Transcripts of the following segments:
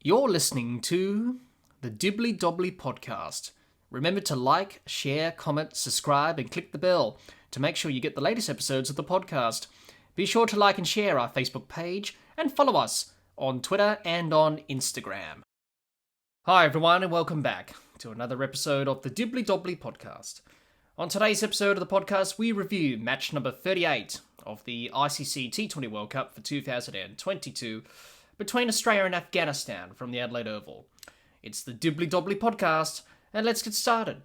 You're listening to the Dibbly Dobbly Podcast. Remember to like, share, comment, subscribe, and click the bell to make sure you get the latest episodes of the podcast. Be sure to like and share our Facebook page and follow us on Twitter and on Instagram. Hi everyone and welcome back to another episode of the Dibbly Dobbly Podcast. On today's episode of the podcast, we review match number 38 of the ICC T20 World Cup for 2022 between Australia and Afghanistan from the Adelaide Oval. It's the Dibbly Dobbly Podcast, and let's get started.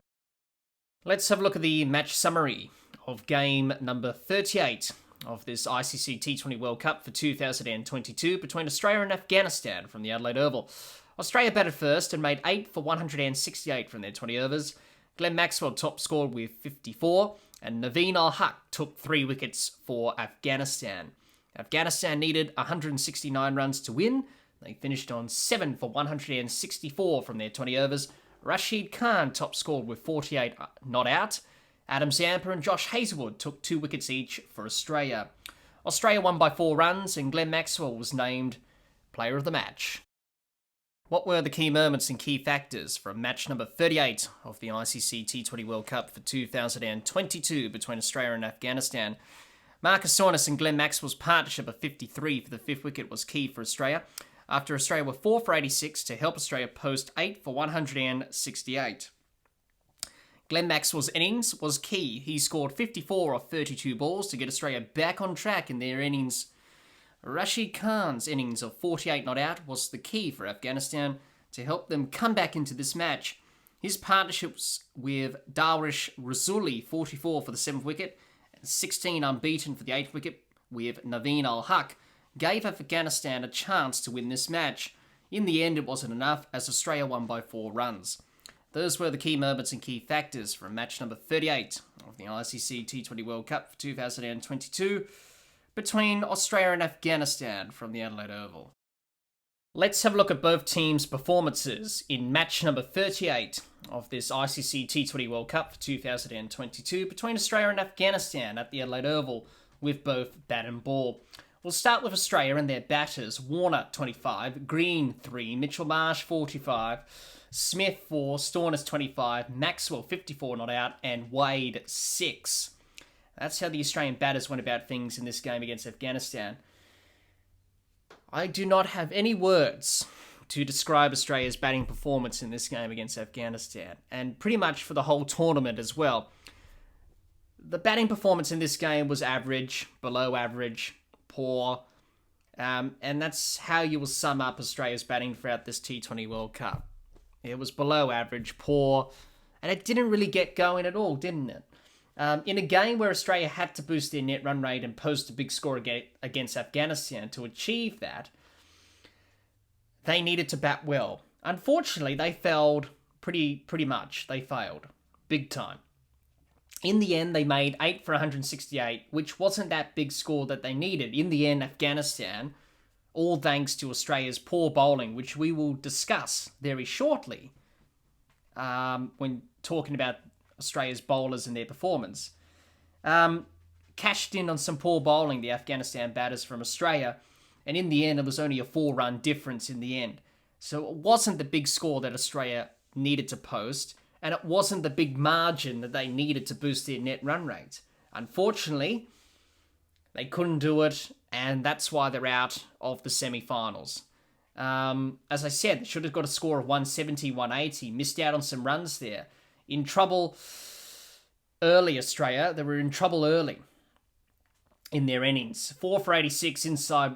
Let's have a look at the match summary of game number 38 of this ICC T20 World Cup for 2022 between Australia and Afghanistan from the Adelaide Oval. Australia batted first and made 8 for 168 from their 20 overs. Glenn Maxwell top scored with 54, and Naveen Al-Haq took 3 wickets for Afghanistan. Afghanistan needed 169 runs to win. They finished on 7 for 164 from their 20 overs. Rashid Khan top scored with 48 not out. Adam Zampa and Josh Hazlewood took 2 wickets each for Australia. Australia won by 4 runs and Glenn Maxwell was named Player of the Match. What were the key moments and key factors from match number 38 of the ICC T20 World Cup for 2022 between Australia and Afghanistan? Marcus Stoinis and Glenn Maxwell's partnership of 53 for the 5th wicket was key for Australia, after Australia were 4 for 86 to help Australia post 8 for 168. Glenn Maxwell's innings was key. He scored 54 off 32 balls to get Australia back on track in their innings. Rashid Khan's innings of 48 not out was the key for Afghanistan to help them come back into this match. His partnerships with Darwish Rasuli, 44 for the 7th wicket, 16 unbeaten for the 8th wicket with Naveen Al-Haq, gave Afghanistan a chance to win this match. In the end, it wasn't enough as Australia won by 4 runs. Those were the key moments and key factors from match number 38 of the ICC T20 World Cup for 2022 between Australia and Afghanistan from the Adelaide Oval. Let's have a look at both teams' performances in match number 38 of this ICC T20 World Cup for 2022 between Australia and Afghanistan at the Adelaide Oval with both bat and ball. We'll start with Australia and their batters. Warner, 25, Green, 3, Mitchell Marsh, 45, Smith, 4, Stoinis, 25, Maxwell, 54 not out, and Wade, 6. That's how the Australian batters went about things in this game against Afghanistan. I do not have any words to describe Australia's batting performance in this game against Afghanistan, and pretty much for the whole tournament as well. The batting performance in this game was average, below average, poor, and that's how you will sum up Australia's batting throughout this T20 World Cup. It was below average, poor, and it didn't really get going at all, didn't it? In a game where Australia had to boost their net run rate and post a big score against Afghanistan to achieve that, they needed to bat well. Unfortunately, they failed pretty much. They failed. Big time. In the end, they made 8 for 168, which wasn't that big score that they needed. In the end, Afghanistan, all thanks to Australia's poor bowling, which we will discuss very shortly when talking about Australia's bowlers and their performance, cashed in on some poor bowling, the Afghanistan batters from Australia, and in the end it was only a 4-run difference in the end. So it wasn't the big score that Australia needed to post, and it wasn't the big margin that they needed to boost their net run rate. Unfortunately, they couldn't do it, and that's why they're out of the semi-finals. As I said, they should have got a score of 170, 180, missed out on some runs there. In trouble early, Australia. They were in trouble early in their innings. 4 for 86 inside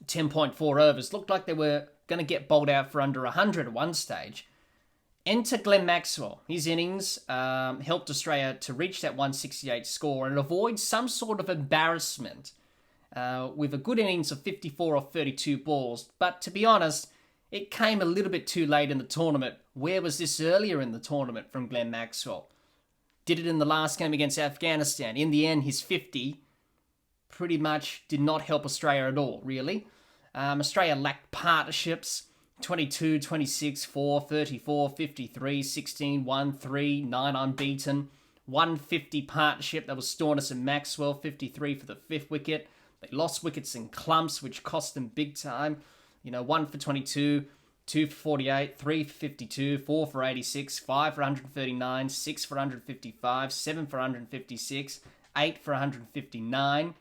10.4 overs. Looked like they were going to get bowled out for under 100 at one stage. Enter Glenn Maxwell. His innings helped Australia to reach that 168 score and avoid some sort of embarrassment with a good innings of 54 off 32 balls. But to be honest, it came a little bit too late in the tournament. Where was this earlier in the tournament from Glenn Maxwell? Did it in the last game against Afghanistan. In the end, his 50 pretty much did not help Australia at all, really. Australia lacked partnerships. 22, 26, 4, 34, 53, 16, 1, 3, 9 unbeaten. 150 partnership, that was Stoinis and Maxwell, 53 for the 5th wicket. They lost wickets in clumps, which cost them big time. 1 for 22, 2 for 48, 3 for 52, 4 for 86, 5 for 139, 6 for 155, 7 for 156, 8 for 159,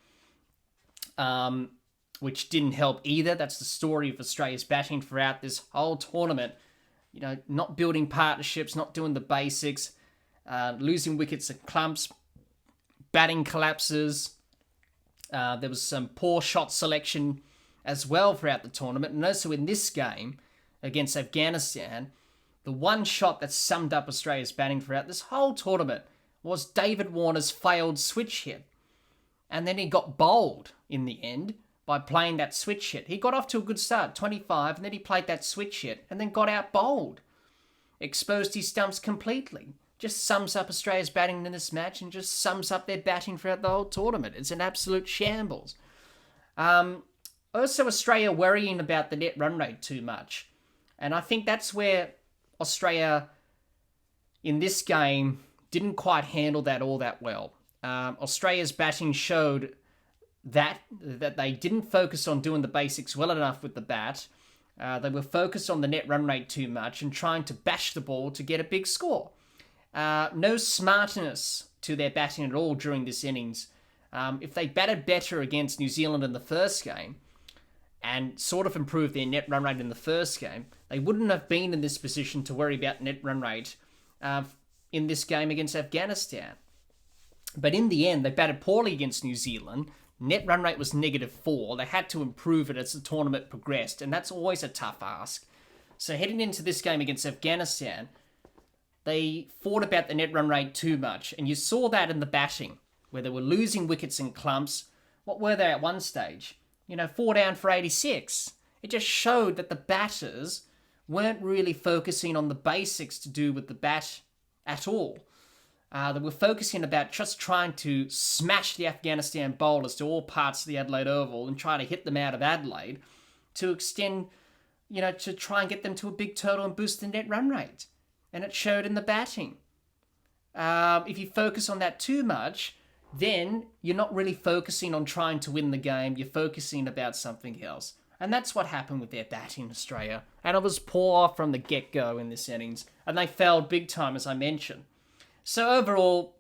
which didn't help either. That's the story of Australia's batting throughout this whole tournament. Not building partnerships, not doing the basics, losing wickets and clumps, batting collapses. There was some poor shot selection as well throughout the tournament. And also in this game against Afghanistan, the one shot that summed up Australia's batting throughout this whole tournament was David Warner's failed switch hit. And then he got bowled in the end by playing that switch hit. He got off to a good start, 25, and then he played that switch hit and then got out bowled. Exposed his stumps completely. Just sums up Australia's batting in this match and just sums up their batting throughout the whole tournament. It's an absolute shambles. Also, Australia worrying about the net run rate too much. And I think that's where Australia, in this game, didn't quite handle that all that well. Australia's batting showed that they didn't focus on doing the basics well enough with the bat. They were focused on the net run rate too much and trying to bash the ball to get a big score. No smartness to their batting at all during this innings. If they batted better against New Zealand in the first game and sort of improved their net run rate in the first game, they wouldn't have been in this position to worry about net run rate in this game against Afghanistan. But in the end, they batted poorly against New Zealand. Net run rate was -4. They had to improve it as the tournament progressed, and that's always a tough ask. So heading into this game against Afghanistan, they fought about the net run rate too much, and you saw that in the batting, where they were losing wickets and clumps. What were they at one stage? 4 down for 86. It just showed that the batters weren't really focusing on the basics to do with the bat at all. They were focusing about just trying to smash the Afghanistan bowlers to all parts of the Adelaide Oval and try to hit them out of Adelaide to extend, to try and get them to a big total and boost the net run rate. And it showed in the batting. If you focus on that too much, then you're not really focusing on trying to win the game. You're focusing about something else. And that's what happened with their batting in Australia. And it was poor from the get-go in this innings. And they failed big time, as I mentioned. So overall,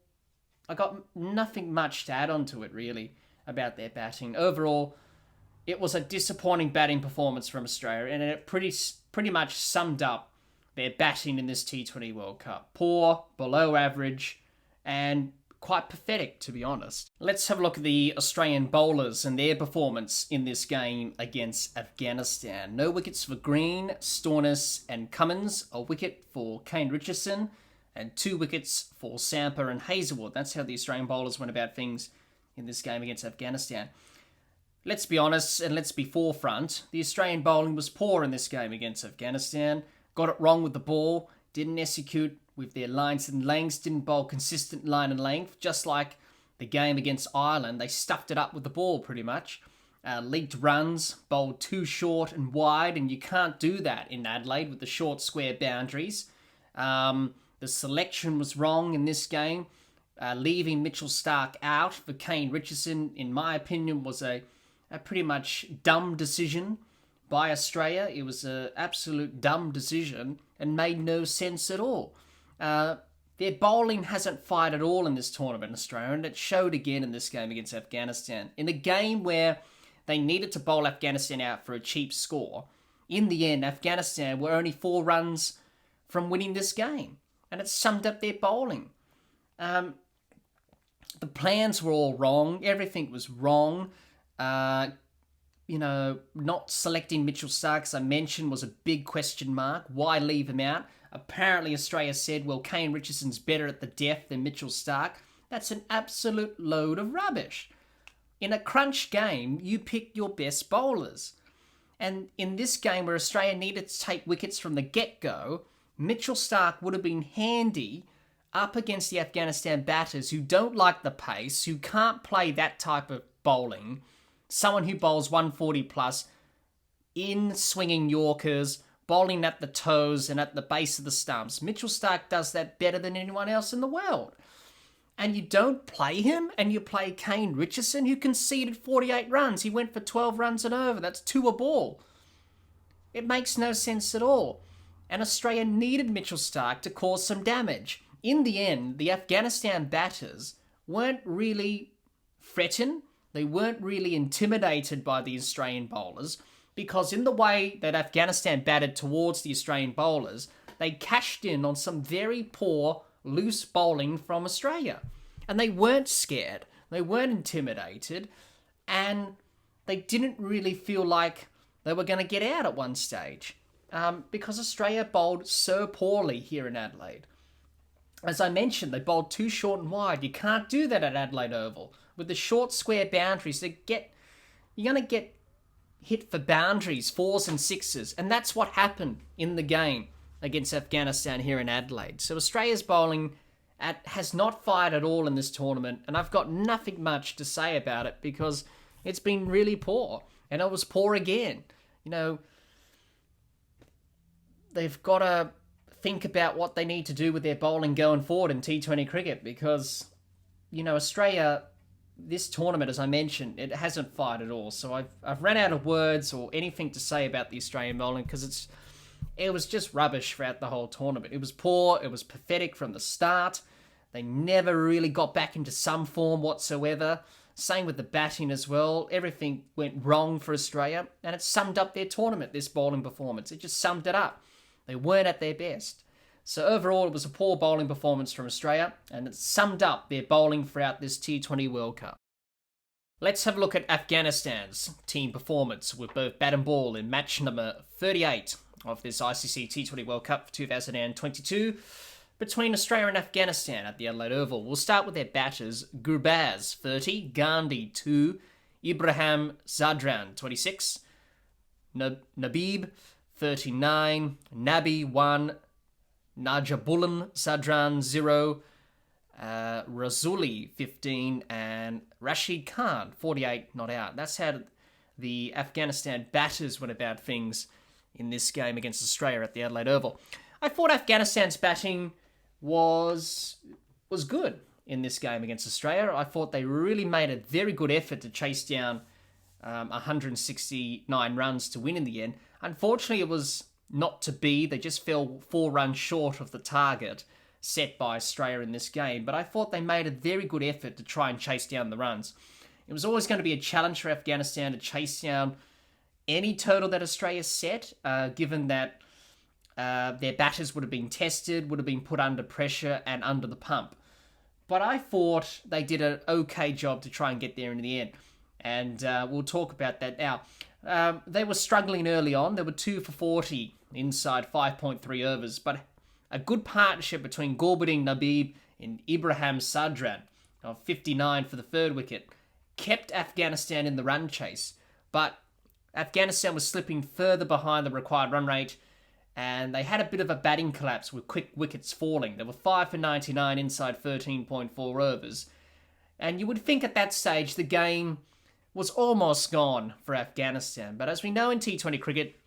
I got nothing much to add on to it, really, about their batting. Overall, it was a disappointing batting performance from Australia, and it pretty much summed up their batting in this T20 World Cup. Poor, below average, and quite pathetic, to be honest. Let's have a look at the Australian bowlers and their performance in this game against Afghanistan. No wickets for Green, Stoinis and Cummins. A wicket for Kane Richardson. And 2 wickets for Samper and Hazelwood. That's how the Australian bowlers went about things in this game against Afghanistan. Let's be honest and let's be forefront. The Australian bowling was poor in this game against Afghanistan. Got it wrong with the ball. Didn't execute with their lines and lengths. Didn't bowl consistent line and length. Just like the game against Ireland, they stuffed it up with the ball pretty much. Leaked runs, bowled too short and wide, and you can't do that in Adelaide with the short square boundaries. The selection was wrong in this game. Leaving Mitchell Starc out for Kane Richardson, in my opinion, was a pretty much dumb decision by Australia. It was an absolute dumb decision and made no sense at all. Their bowling hasn't fired at all in this tournament in Australia, and it showed again in this game against Afghanistan. In a game where they needed to bowl Afghanistan out for a cheap score, in the end, Afghanistan were only 4 runs from winning this game. And it summed up their bowling. The plans were all wrong. Everything was wrong. Not selecting Mitchell Starc, as I mentioned, was a big question mark. Why leave him out? Apparently, Australia said, well, Kane Richardson's better at the death than Mitchell Starc. That's an absolute load of rubbish. In a crunch game, you pick your best bowlers. And in this game where Australia needed to take wickets from the get-go, Mitchell Starc would have been handy up against the Afghanistan batters who don't like the pace, who can't play that type of bowling. Someone who bowls 140 plus in swinging Yorkers, bowling at the toes and at the base of the stumps. Mitchell Starc does that better than anyone else in the world. And you don't play him, and you play Kane Richardson, who conceded 48 runs. He went for 12 runs and over. That's 2 a ball. It makes no sense at all. And Australia needed Mitchell Starc to cause some damage. In the end, the Afghanistan batters weren't really threatened. They weren't really intimidated by the Australian bowlers, because in the way that Afghanistan batted towards the Australian bowlers, they cashed in on some very poor, loose bowling from Australia. And they weren't scared. They weren't intimidated. And they didn't really feel like they were going to get out at one stage. Because Australia bowled so poorly here in Adelaide. As I mentioned, they bowled too short and wide. You can't do that at Adelaide Oval. With the short square boundaries, you're going to get hit for boundaries, 4s and 6s. And that's what happened in the game against Afghanistan here in Adelaide. So Australia's bowling has not fired at all in this tournament. And I've got nothing much to say about it because it's been really poor. And it was poor again. They've got to think about what they need to do with their bowling going forward in T20 cricket because, Australia, this tournament, as I mentioned, it hasn't fired at all. So I've run out of words or anything to say about the Australian bowling because it was just rubbish throughout the whole tournament. It was poor. It was pathetic from the start. They never really got back into some form whatsoever. Same with the batting as well. Everything went wrong for Australia, and it summed up their tournament, this bowling performance. It just summed it up. They weren't at their best. So overall, it was a poor bowling performance from Australia, and it summed up their bowling throughout this T20 World Cup. Let's have a look at Afghanistan's team performance with both bat and ball in match number 38 of this ICC T20 World Cup for 2022 between Australia and Afghanistan at the Adelaide Oval. We'll start with their batters: Gurbaz, 30, Gandhi, 2, Ibrahim Zadran, 26, Nabib, 39, Nabi, 1, Najabulan Sadran, 0, Razuli, 15, and Rashid Khan, 48, not out. That's how the Afghanistan batters went about things in this game against Australia at the Adelaide Oval. I thought Afghanistan's batting was good in this game against Australia. I thought they really made a very good effort to chase down 169 runs to win in the end. Unfortunately, it was not to be. They just fell 4 runs short of the target set by Australia in this game. But I thought they made a very good effort to try and chase down the runs. It was always going to be a challenge for Afghanistan to chase down any total that Australia set, given that their batters would have been tested, would have been put under pressure and under the pump. But I thought they did an okay job to try and get there in the end. And we'll talk about that now. They were struggling early on. They were 2 for 40 inside 5.3 overs. But a good partnership between Gurbaddin Nabib and Ibrahim Sadran of 59 for the 3rd wicket kept Afghanistan in the run chase. But Afghanistan was slipping further behind the required run rate, and they had a bit of a batting collapse with quick wickets falling. They were 5 for 99 inside 13.4 overs. And you would think at that stage the game was almost gone for Afghanistan. But as we know in T20 cricket,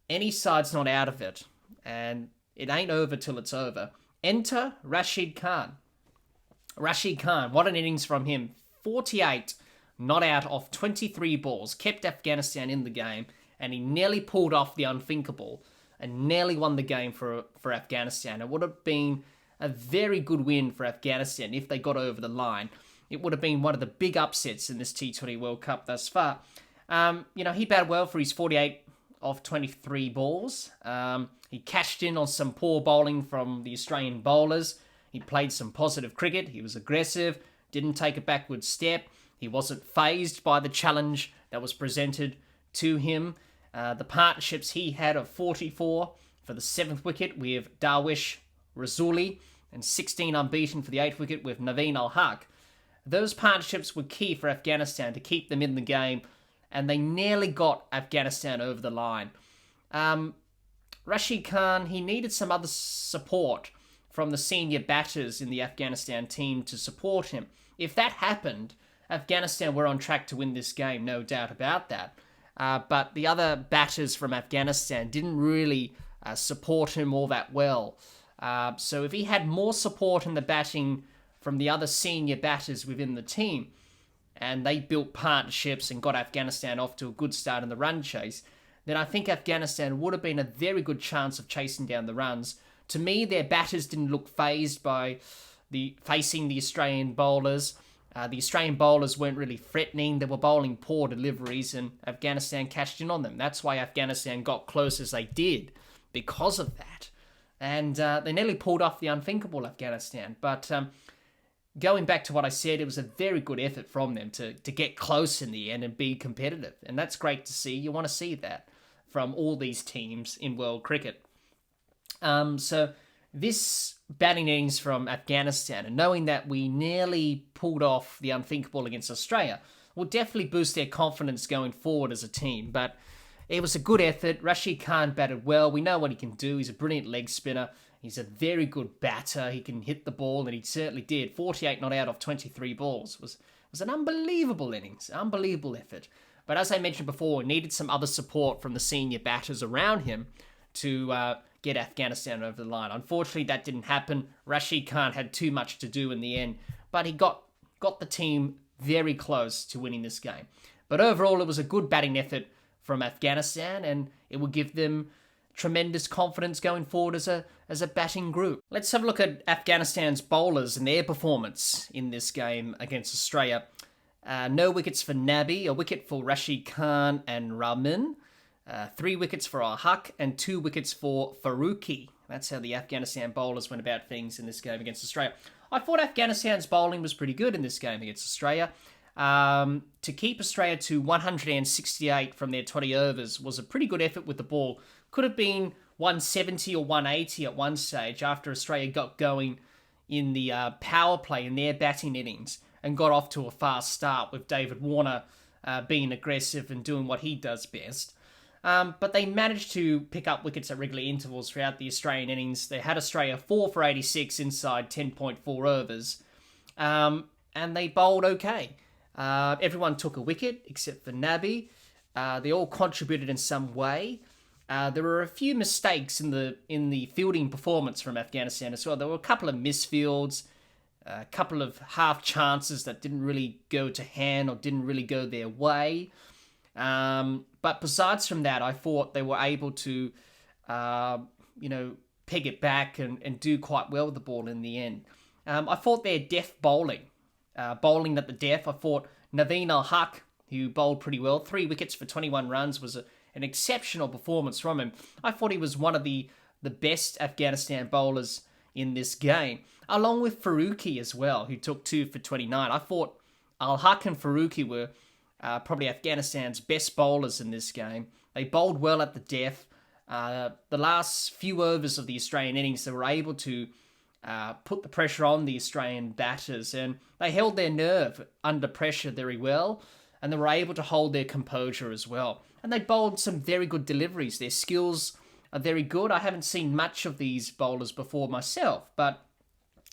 any side's not out of it. And it ain't over till it's over. Enter Rashid Khan. Rashid Khan, what an innings from him. 48 not out off 23 balls. Kept Afghanistan in the game. And he nearly pulled off the unthinkable. And nearly won the game for Afghanistan. It would have been a very good win for Afghanistan if they got over the line. It would have been one of the big upsets in this T20 World Cup thus far. He batted well for his 48 off 23 balls. He cashed in on some poor bowling from the Australian bowlers. He played some positive cricket. He was aggressive, didn't take a backward step. He wasn't fazed by the challenge that was presented to him. The partnerships he had of 44 for the 7th wicket with Darwish Razuli and 16 unbeaten for the 8th wicket with Naveen Al-Haq. Those partnerships were key for Afghanistan to keep them in the game, and they nearly got Afghanistan over the line. Rashid Khan, he needed some other support from the senior batters in the Afghanistan team to support him. If that happened, Afghanistan were on track to win this game, no doubt about that. But the other batters from Afghanistan didn't really support him all that well. So if he had more support in the batting from the other senior batters within the team, and they built partnerships and got Afghanistan off to a good start in the run chase, then I think Afghanistan would have been a very good chance of chasing down the runs. To me, their batters didn't look fazed by facing the Australian bowlers. The Australian bowlers weren't really threatening. They were bowling poor deliveries, and Afghanistan cashed in on them. That's why Afghanistan got close as they did, because of that. And they nearly pulled off the unthinkable, Afghanistan. But going back to what I said, it was a very good effort from them to get close in the end and be competitive. And that's great to see. You want to see that from all these teams in world cricket. So this batting innings from Afghanistan, and knowing that we nearly pulled off the unthinkable against Australia, will definitely boost their confidence going forward as a team. But it was a good effort. Rashid Khan batted well. We know what he can do. He's a brilliant leg spinner. He's a very good batter. He can hit the ball, and he certainly did. 48 not out of 23 balls was an unbelievable innings, unbelievable effort. But as I mentioned before, needed some other support from the senior batters around him to get Afghanistan over the line. Unfortunately, that didn't happen. Rashid Khan had too much to do in the end, but he got the team very close to winning this game. But overall, it was a good batting effort from Afghanistan, and it will give them tremendous confidence going forward as a batting group. Let's have a look at Afghanistan's bowlers and their performance in this game against Australia. No wickets for Nabi, a wicket for Rashid Khan and Rahman, 3 wickets for Al-Haq, and 2 wickets for Faruqi. That's how the Afghanistan bowlers went about things in this game against Australia. I thought Afghanistan's bowling was pretty good in this game against Australia. To keep Australia to 168 from their 20 overs was a pretty good effort with the ball. Could have been 170 or 180 at one stage after Australia got going in the power play in their batting innings and got off to a fast start with David Warner being aggressive and doing what he does best. But they managed to pick up wickets at regular intervals throughout the Australian innings. They had Australia 4 for 86 inside 10.4 overs. And they bowled okay. Everyone took a wicket except for Nabi. They all contributed in some way. There were a few mistakes in the fielding performance from Afghanistan as well. There were a couple of misfields, a couple of half chances that didn't really go to hand or didn't really go their way. But besides from that, I thought they were able to, peg it back and do quite well with the ball in the end. I thought their deft bowling at the death, I thought Naveen Al-Haq, who bowled pretty well, 3 wickets for 21 runs, was an exceptional performance from him. I thought he was one of the best Afghanistan bowlers in this game, along with Faruqi as well, who took 2 for 29. I thought Al-Haq and Faruqi were probably Afghanistan's best bowlers in this game. They bowled well at the death. The last few overs of the Australian innings, they were able to put the pressure on the Australian batters, and they held their nerve under pressure very well, and they were able to hold their composure as well. And they bowled some very good deliveries. Their skills are very good. I haven't seen much of these bowlers before myself, but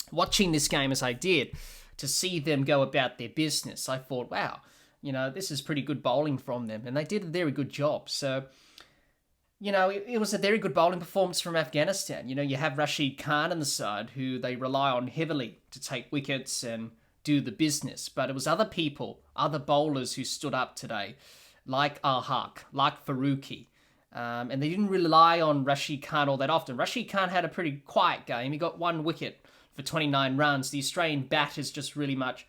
watching this game as I did, to see them go about their business, I thought, wow, this is pretty good bowling from them, and they did a very good job. So, it was a very good bowling performance from Afghanistan. You have Rashid Khan on the side, who they rely on heavily to take wickets and do the business. But it was other bowlers who stood up today, like Al-Haq, like Faruqi. And they didn't rely on Rashid Khan all that often. Rashid Khan had a pretty quiet game. He got 1 wicket for 29 runs. The Australian batters just pretty much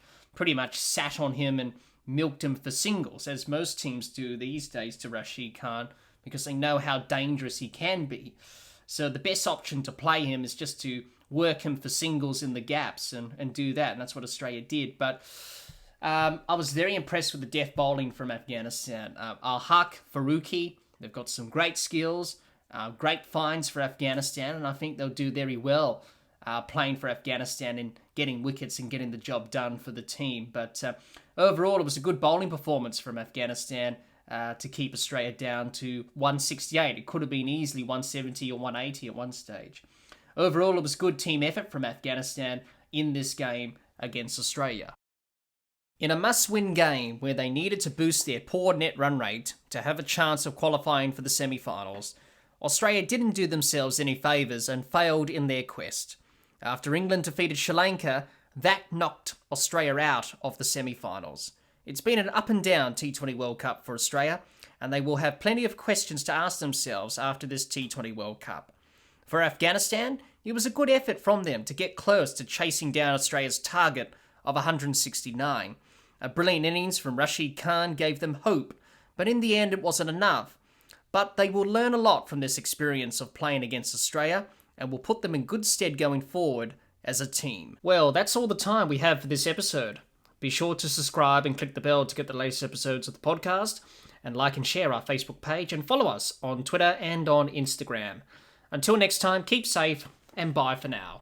sat on him and milked him for singles, as most teams do these days to Rashid Khan, because they know how dangerous he can be. So the best option to play him is just to work him for singles in the gaps and do that, and that's what Australia did. But I was very impressed with the deft bowling from Afghanistan. Al-Haq, Faruqi, they've got some great skills, great finds for Afghanistan, and I think they'll do very well playing for Afghanistan and getting wickets and getting the job done for the team. But overall, it was a good bowling performance from Afghanistan to keep Australia down to 168. It could have been easily 170 or 180 at one stage. Overall, it was good team effort from Afghanistan in this game against Australia. In a must-win game where they needed to boost their poor net run rate to have a chance of qualifying for the semi-finals, Australia didn't do themselves any favours and failed in their quest. After England defeated Sri Lanka, that knocked Australia out of the semi-finals. It's been an up and down T20 World Cup for Australia, and they will have plenty of questions to ask themselves after this T20 World Cup. For Afghanistan, it was a good effort from them to get close to chasing down Australia's target of 169. A brilliant innings from Rashid Khan gave them hope, but in the end it wasn't enough. But they will learn a lot from this experience of playing against Australia and will put them in good stead going forward as a team. Well, that's all the time we have for this episode. Be sure to subscribe and click the bell to get the latest episodes of the podcast, and like and share our Facebook page and follow us on Twitter and on Instagram. Until next time, keep safe and bye for now.